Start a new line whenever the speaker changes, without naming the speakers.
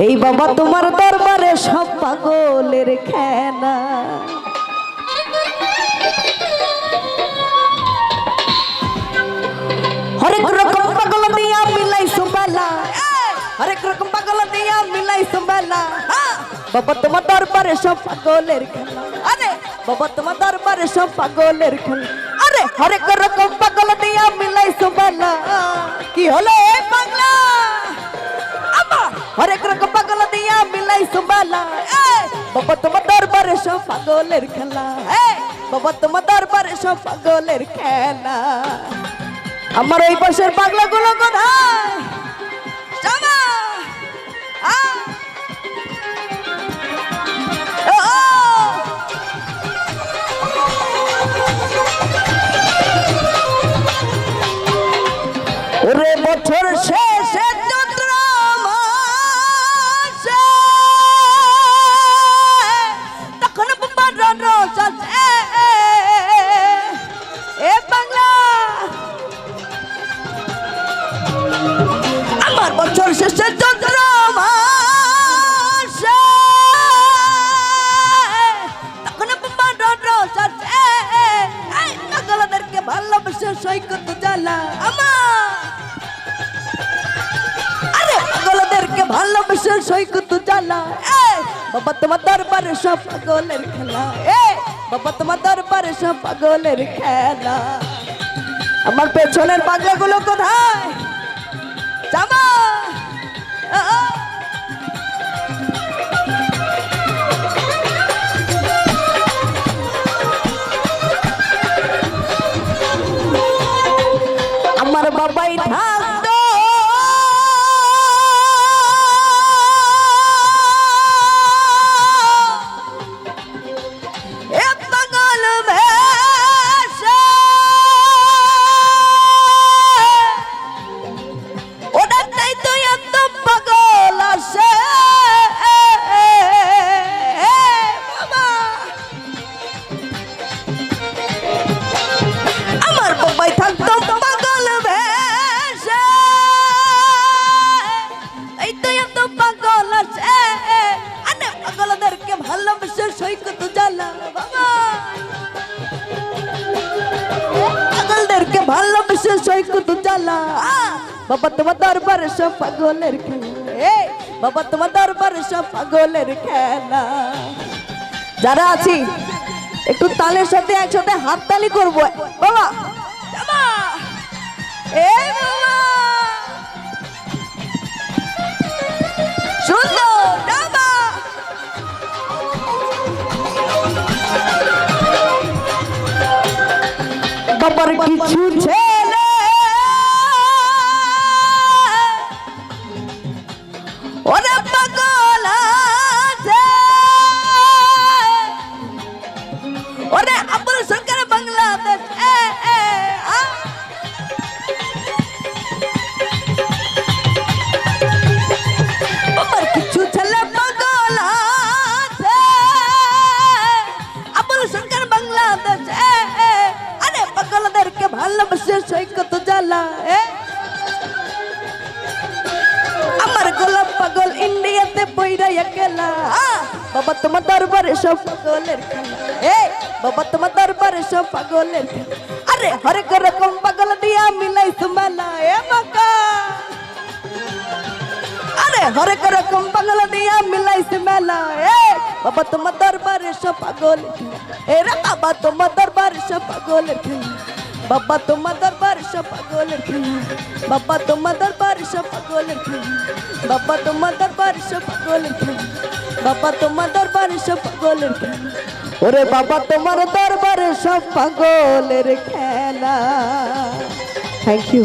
এই বাবা তোমার দরবারে সব পাগলের খেলা। হরেক রকম পাগল দিয়া মিলাইছো বেলা, হরেক রকম পাগল দিয়া মিলাইছো বেলা। বাবা তোমার দরবারে সব পাগলের খেলা, আরে বাবা তোমার দরবারে সব পাগলের খেলা। আরে হরেক রকম পাগল দিয়া মিলাইছো বেলা, কি হলো এ পাগলা? হরেক রকম পাগল দিয়া মিলাইছো বেলা, বাবা তোমার দরবারে সব পাগলের খেলা। বাবা তোমার দরবারে সব পাগলের খেলা। আমার ওই পাশের পাগলা গুলো কোথায়? ওরে বছর শেষে চৈত্র মাসে তখন বাবার রস আছে এ বাংলা। আমার বছর শেষে চৈত্র মাসে তখন বাবার রস আছে পাগলদেরকে ভালোবেসে সৈকত জ্বালা। পাগলদেরকে ভালোবেসে সৈকত জ্বালা। বাবা তোমার দরবারে সব পাগলের খেলা, বাবা তোমার দরবারে সব পাগলের খেলা। আমার পেছনের পাগলা গুলো কোথায়? জামা আমার বাবাই থাকতো সৈকত জ্বালা। পাগলদেরকে ভালোবেসে সৈকত জ্বালা। বাবা তোমার দরবারে সব পাগলের খেলা, বাবা তোমার দরবারে সব পাগলের খেলা। যারা আছি একটু তালের সাথে একসাথে হাত তালি করবো বাবা। সুন্দর বাবার কিছু ছেলে ওরে পাগল আছে, ওরে আবুল সরকার বাংলাদেশ। বাবার কিছু ছেলে পাগল আছে, আবুল সরকার বাংলাদেশ। পাগলদেরকে ভালোবেসে সৈকত জ্বালা। আমার গোলাপ পাগল ইন্ডিয়াতে পইরা গেলা। বাবা তোমার দরবারে সব পাগলের খেলা, বাবা তোমার দরবারে সব পাগলের খেলা। আরে হরেক রকম পাগল দিয়া মিলাইছো মেলা এ বাবা। আরে হরেক রকম পাগল দিয়া মিলাইছো মেলা বাবা তোমার দরবারে সব পাগলের খেলা। এরা বাবা তোমার দরবারে সব পাগলের খেলা, বাবা তোমার দরবারে সব পাগলের খেলা। বাবা তোমার দরবারে সব পাগলের খেলা, বাবা তোমার দরবারে সব পাগলের খেলা। বাবা তোমার দরবারে সব পাগলের খেলা। ওরে বাবা তোমার দরবারে সব পাগলের খেলা। Thank you.